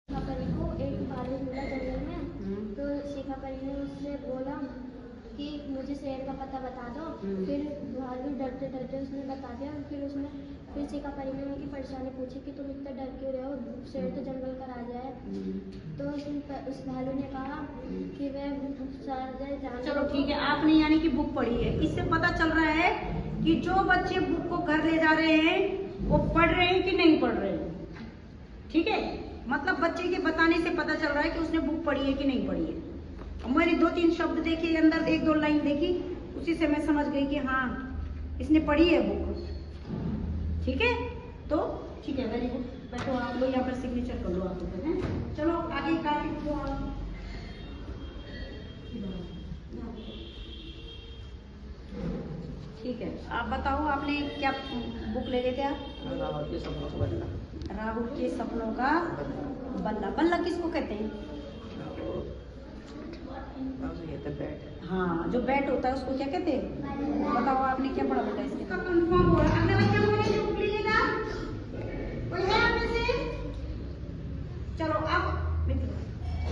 शिखा परी को एक भालू मिला जंगल में। तो शिखा परी ने उससे बोला कि मुझे शेर का पता बता दो। फिर भालू डरते डरते उसने बता दिया। फिर शिखा परी ने उनकी परेशानी पूछी कि तुम इतना डर क्यों रहे हो, शेर तो जंगल का राजा है। तो उस भालू ने कहा कि वह चलो ठीक है, आपने यानी कि बुक पढ़ी है, इससे पता चल रहा है कि जो बच्चे बुक को घर ले जा रहे हैं वो पढ़ रहे हैं कि नहीं पढ़ रहे हैं। ठीक है, मतलब बच्चे के बताने से पता चल रहा है कि उसने बुक पढ़ी है कि नहीं पढ़ी है। और मैंने 2-3 शब्द देखे, अंदर 1-2 लाइन देखी, उसी से मैं समझ गई कि हाँ इसने पढ़ी है बुक। ठीक है, तो ठीक है, वेरी गुड। बैठो आप लोग, यहाँ पर सिग्नेचर कर लो आप लोग हैं। चलो आगे कार्तिक को आप ठीक है, आप बताओ आपने क्या बुक ले गए थे आप? राहुल के सपनों का बल्ला। राहुल के सपनों का बल्ला। बल्ला किसको कहते हैं? बैट। हाँ, जो बैट होता है उसको क्या कहते हैं? बताओ आपने क्या पढ़ा बेटा इसका? कंफर्म हो रहा है। अगले बच्चे को जो बुक लिए था कोई है आप में से? चलो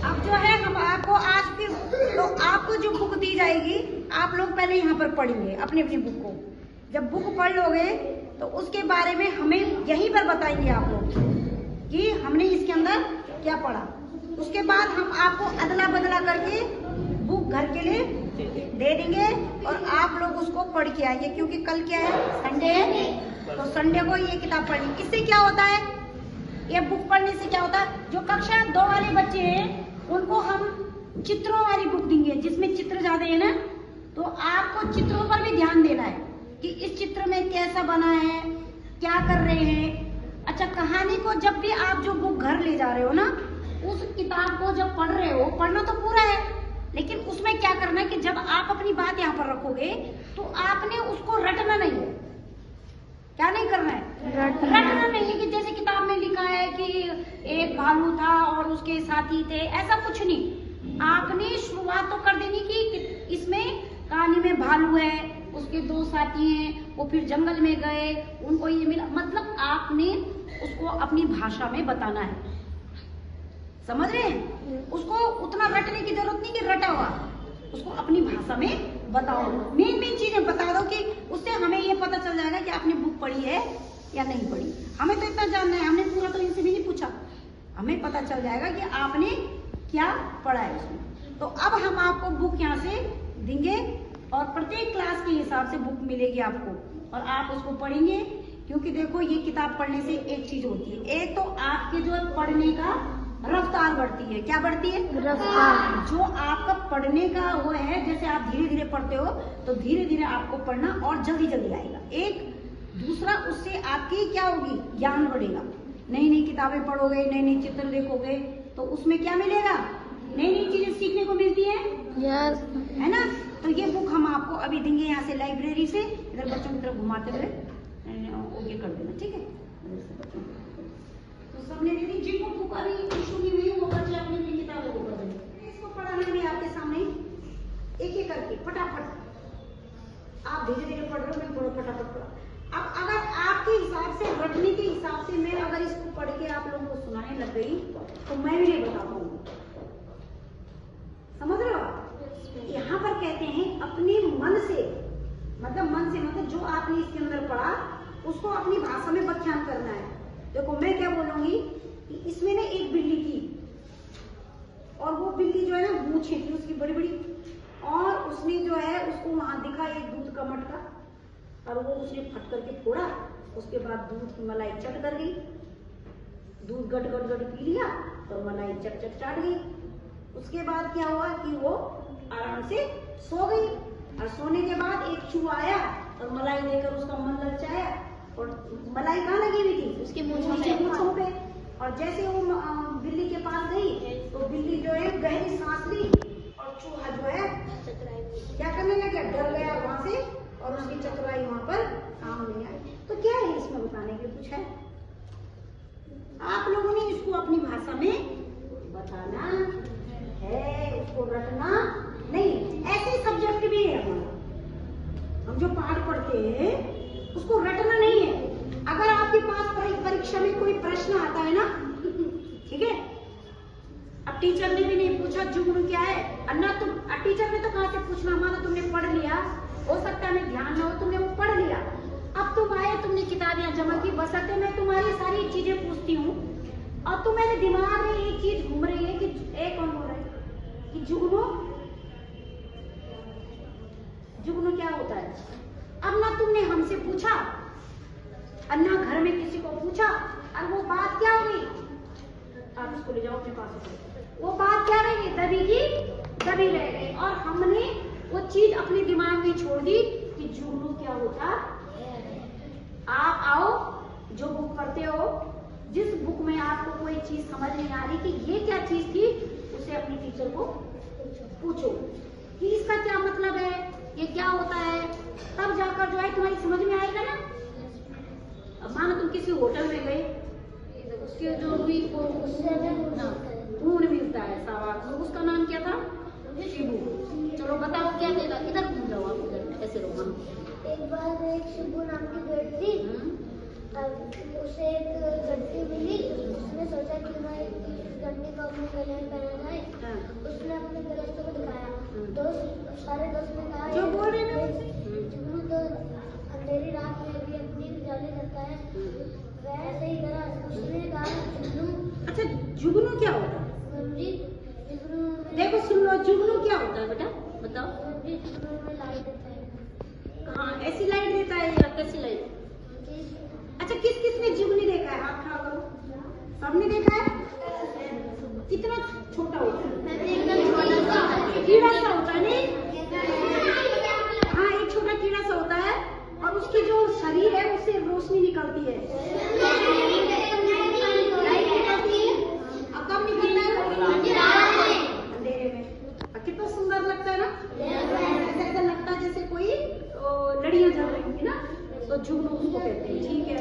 अब जो है हम आपको आज फिर तो आपको जो बुक दी जाएगी आप लोग पहले यहाँ पर पढ़ेंगे अपनी अपनी बुक को। जब बुक पढ़ लोगे तो उसके बारे में हमें यहीं पर बताएंगे आप लोग कि हमने इसके अंदर क्या पढ़ा। उसके बाद हम आपको अदला बदला करके बुक घर के लिए दे देंगे और आप लोग उसको पढ़ के आएंगे, क्योंकि कल क्या है? संडे है। तो संडे को ये किताब पढ़नी। इससे क्या होता है, ये बुक पढ़ने से क्या होता है, जो कक्षा 2 वाले बच्चे हैं उनको हम चित्रों वाली बुक देंगे जिसमें चित्र ज्यादा है ना। तो आपको चित्रों पर भी ध्यान देना है कि इस चित्र में कैसा बना है, क्या कर रहे हैं। अच्छा, कहानी को जब भी आप जो बुक घर ले जा रहे हो ना, उस किताब को जब पढ़ रहे हो, पढ़ना तो पूरा है, लेकिन उसमें क्या करना है कि जब आप अपनी बात यहाँ पर रखोगे तो आपने उसको रटना नहीं है। क्या नहीं करना है? रटना नहीं है कि जैसे किताब में लिखा है कि एक भालू था और उसके साथी थे, ऐसा कुछ नहीं। आपने शुरुआत तो कर देनी कि इसमें कहानी में भालू है, उसके 2 साथी हैं, वो फिर जंगल में गए, उनको ये मिला। मतलब आपने उसको अपनी भाषा में बताना है। समझ रहे हैं? उसको उतना रटने की जरूरत नहीं कि रटा हुआ, उसको अपनी भाषा में बताओ। मेन चीजें बता दो कि उससे हमें ये पता चल जाएगा कि आपने बुक पढ़ी है या नहीं पढ़ी। हमें तो इतना जानना है, हमने पूरा तो इनसे भी नहीं पूछा, हमें पता चल जाएगा कि आपने क्या पढ़ा है उसमें। तो अब हम आपको बुक यहाँ से देंगे और प्रत्येक क्लास के हिसाब से बुक मिलेगी आपको और आप उसको पढ़ेंगे। क्योंकि देखो, ये किताब पढ़ने से एक चीज होती है, एक तो आपके जो पढ़ने का रफ्तार बढ़ती है। क्या बढ़ती है? रफ्तार। जो आपका पढ़ने का वो है, जैसे आप धीरे धीरे पढ़ते हो तो धीरे धीरे आपको पढ़ना और जल्दी जल्दी आएगा। एक दूसरा, उससे आपकी क्या होगी, ज्ञान बढ़ेगा। नई नई किताबें पढ़ोगे, नई नई चित्र देखोगे तो उसमें क्या मिलेगा, नई नई चीजें सीखने को मिलती है। यस, है ना। तो ये बुक हम आपको अभी देंगे यहाँ से लाइब्रेरी से। इधर बच्चों की तरफ घुमाते हुए ओके कर देना, ठीक है। तो सबने दे दी, जिनको बुक अभी इशू नहीं हुई वो बच्चे अपनी अपनी किताबें को कर देंगे। इसको पढ़ाने में आपके सामने एक एक करके फटाफट आप धीरे धीरे पढ़ रहे हो, मैं थोड़ा फटाफट पढ़ा। अब अगर आपके हिसाब से, रटने के हिसाब से मैं अगर इसको पढ़ के आप लोगों को सुनाने लग गई तो मैं भी नहीं बता पाऊंगी। समझ रहे हो आप? यहाँ पर कहते हैं अपने मन से, मतलब जो आपने इसके अंदर पढ़ा उसको अपनी भाषा में व्याख्यान करना है। देखो, मैं क्या बोलूंगी कि इसमें ना एक बिल्ली थी और वो बिल्ली जो है ना मूंछें थी उसकी बड़ी बड़ी, और उसने जो है उसको वहां दिखा एक दूध का मटका और वो उसने फट करके फोड़ा। उसके बाद दूध की मलाई चट कर गई, दूध गट गट गट पी लिया तो मलाई चट चट चाट गई। उसके बाद क्या हुआ कि वो आराम से सो गई और सोने के बाद एक चूहा आया और मलाई लेकर उसका मन ललचाया और मलाई कहाँ लगी हुई थी, उसके मूंछों पे। और जैसे वो बिल्ली के पास गई तो बिल्ली जो है गहरी सांस ली और चूहा जो है क्या करने लगा, डर गया वहां से और उसकी चतुराई वहां पर काम नहीं आई। तो क्या है इसमें बताने के लिए कुछ है? आप लोगों ने इसको अपनी भाषा में बताना है, उसको रटना नहीं। ऐसे सब्जेक्ट भी है हमारा, हम जो पाठ पढ़ते हैं उसको रटना नहीं है। अगर आपके पास परीक्षा में कोई प्रश्न आता है ना, ठीक है, अब टीचर ने भी नहीं पूछा जुगनू क्या है। अन्ना तुम टीचर ने तो कहाँ से पूछना, मानो तुमने पढ़ लिया, हो सकता है मैं ध्यान ना हो, तुमने वो पढ़ लिया। अब तुम आए, तुमने किताबें जमा की, बसते मैं तुम्हारी सारी चीजें पूछती हूँ और तुम्हारे दिमाग में एक चीज घूम रही है कि एक कौन बोल रहा है कि जुगनू जुगनू क्या होता है। अब ना तुमने हमसे पूछा, अन्ना घर में किसी को पूछा, और वो बात क्या हुई, आप इसको ले जाओ अपने पास। वो बात क्या रह गई, दबी की दबी रह गई, और हमने वो चीज अपने दिमाग में छोड़ दी कि जुगनू क्या होता। आप आओ, जो बुक पढ़ते हो, जिस बुक में आपको कोई चीज समझ नहीं आ रही कि ये क्या चीज थी, उसे अपने टीचर को पूछो कि इसका क्या मतलब है, ये क्या होता है, तब जाकर जो है तुम्हारी समझ में आएगा ना। अब मानो तुम किसी होटल में गए, उसके जो भी ऊन मिलता है सावा, उसका नाम क्या था, शिबू। चलो बताओ क्या देगा, इधर घूम जाओ आप, इधर ऐसे रहो। एक बार एक शिबू नाम की गर्ल थी, उसे एक गड्डी मिली, उसने सोचा कि मैं इस गड्डी को अपने गले में पहना जाए। उसने अपने दोस्तों को दिखाया, सारे दोस्त ने कहा जो बोल रहे हैं जुगनू तो अंधेरी रात में भी अपनी उजाले करता है, वैसे ही करा। उसने कहा जुगनू। अच्छा, जुगनू क्या होता है? जुगनू देखो सुन लो, जुगनू क्या होता है बेटा, बताओ। जुगनू में लाइट देता है। हाँ, ऐसी लाइट देता है या कैसी लाइट? अच्छा, किस किसने जुगनू देखा है, हाथ खड़ा करो। सबने देखा है? कितना छोटा होता है, कीड़ा सा होता है नहीं? हाँ, एक छोटा कीड़ा सा होता है, और उसकी जो शरीर है उससे रोशनी निकलती है, लाइट निकलती है। अब कब निकलता है? अंधेरे में। कितना सुंदर लगता है ना, ऐसा लगता है जैसे कोई लड़ियां जल रही होंगी ना, तो जुगनू उसको कहते हैं। ठीक है,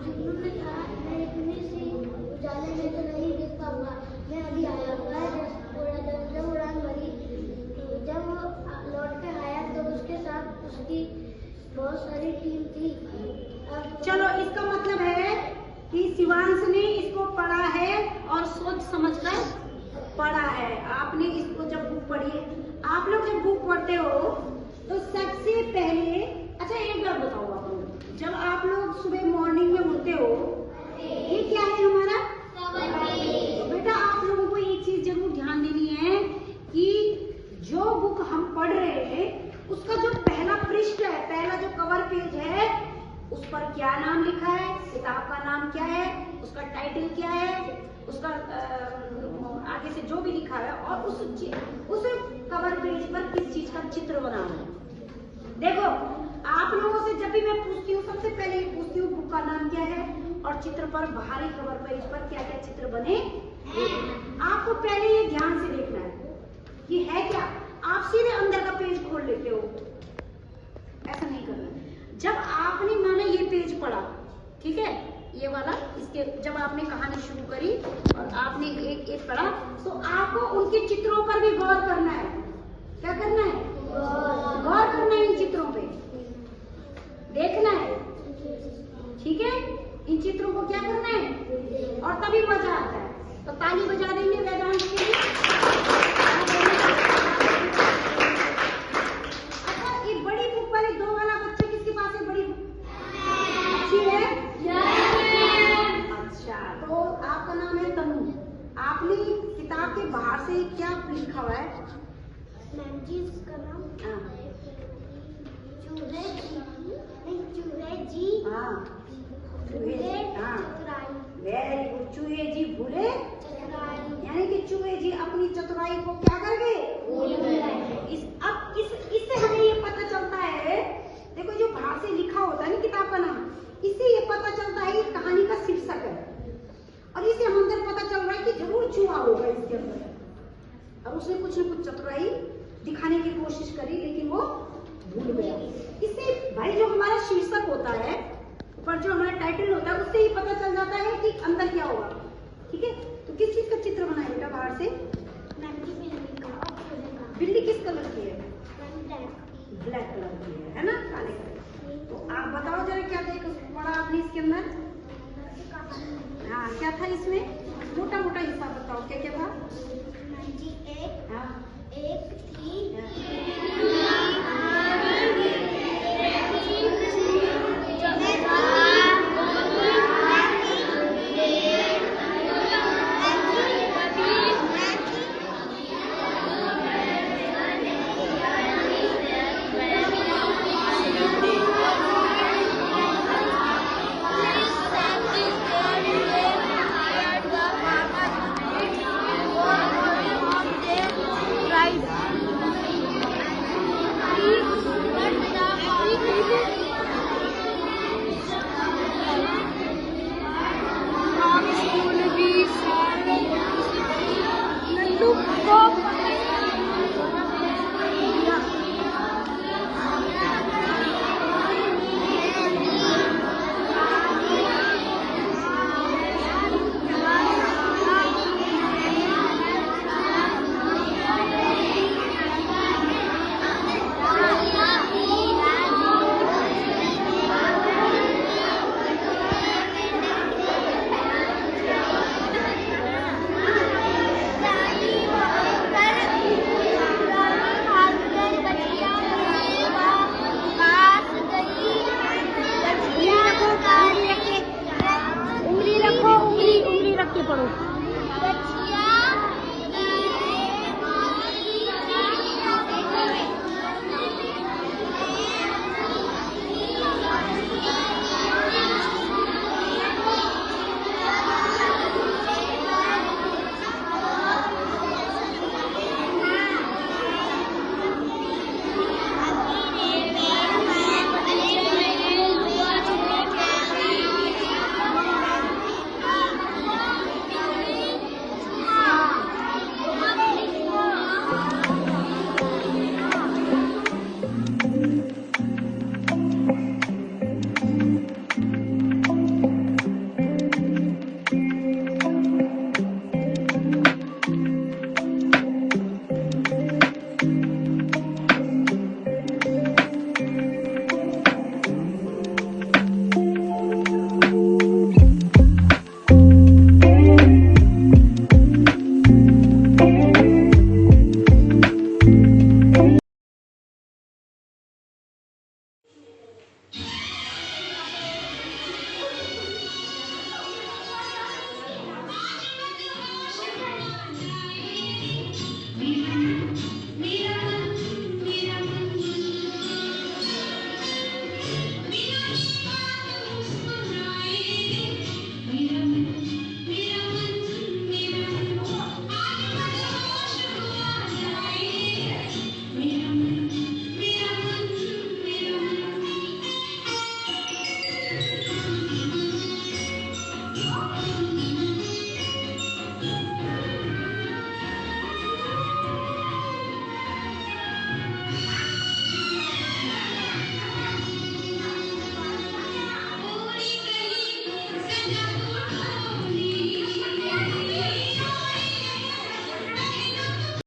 जुगनू ने कहा मैं इतनी सी उजाले में तो नहीं देख पाऊंगा, मैं अभी आया हुआ है। जब उड़ान भरी, जब वो लौट कर आया तो उसके साथ उसकी बहुत सारी टीम थी। चलो, इसका मतलब है कि शिवांश ने इसको पढ़ा है और सोच समझकर पढ़ा है। आपने इसको जब बुक पढ़ी, आप लोग जब बुक पढ़ते हो तो सबसे पहले, अच्छा एक बात बताओ आप लोग, जब आप लोग सुबह मॉर्निंग में उठते हो, ये क्या है हमारा, तो बेटा आप लोगों को एक चीज जरूर ध्यान देनी है कि जो बुक हम पढ़ रहे हैं उसका जो पहला पृष्ठ है, पहला जो कवर पेज है, उस पर क्या नाम लिखा है, किताब का नाम क्या है, उसका टाइटल क्या है, उसका आगे से जो भी लिखा है, और उस कवर पेज पर किस चीज का चित्र बना है। देखो, आप लोगों से जब भी मैं पूछती हूँ, सबसे पहले ये पूछती हूँ बुक का नाम क्या है और चित्र पर, बाहरी कवर पेज पर क्या क्या चित्र बने। आपको पहले ये ध्यान से देखना है कि है क्या। आप सीधे अंदर का पेज खोल लेते हो, ऐसा नहीं करना। जब आपने माना ये पेज पढ़ा, ठीक है, ये वाला, इसके जब आपने कहानी शुरू करी और आपने एक एक पढ़ा, तो आपको उनके चित्रों पर भी गौर करना है। क्या करना है? गौर करना है, इन चित्रों पे देखना है, ठीक है। इन चित्रों को क्या करना है, और तभी मजा आता है। तो ताली बजा देंगे वेदांत के लिए। अच्छा, ये बड़ी बुक वाले दो वाला बच्चा किसके पास है? बड़ी बुक अच्छी है? अच्छा, तो आपका नाम है तनु। आपने किताब के बाहर से क्या लिखा हुआ है? इसका नाम चूहे जी। हाँ, चूहे जी। हाँ, वेरी गुड। चूहे जी भूले, यानी कि चूहे जी अपनी चतुराई को क्या कर गए? भूल गए। इससे हमें ये पता चलता है, देखो जो बाहर से लिखा होता है ना किताब का नाम, इससे ये पता चलता है ये कहानी का शीर्षक है, और इससे हम अंदर पता चल रहा है कि जरूर चूहा होगा इसके अंदर, और उसने कुछ न कुछ चतुराई दिखाने की कोशिश करी, लेकिन वो भूल गया। इससे भाई जो हमारा शीर्षक होता है, ऊपर जो हमारा टाइटल होता है, उससे ही पता चल जाता है कि अंदर क्या होगा। ठीक है, तो किस चीज का चित्र बनाया बेटा बाहर से? बिल्ली किस कलर की है? ब्लैक कलर की है ना, काले कलर। तो आप बताओ जरा क्या देख पढ़ा आपने इसके अंदर? हाँ, क्या था इसमें? मोटा मोटा हिसाब बताओ क्या क्या था? जी एक हाँ एक थी उंगली रखो, उंगली रख के पढ़ो।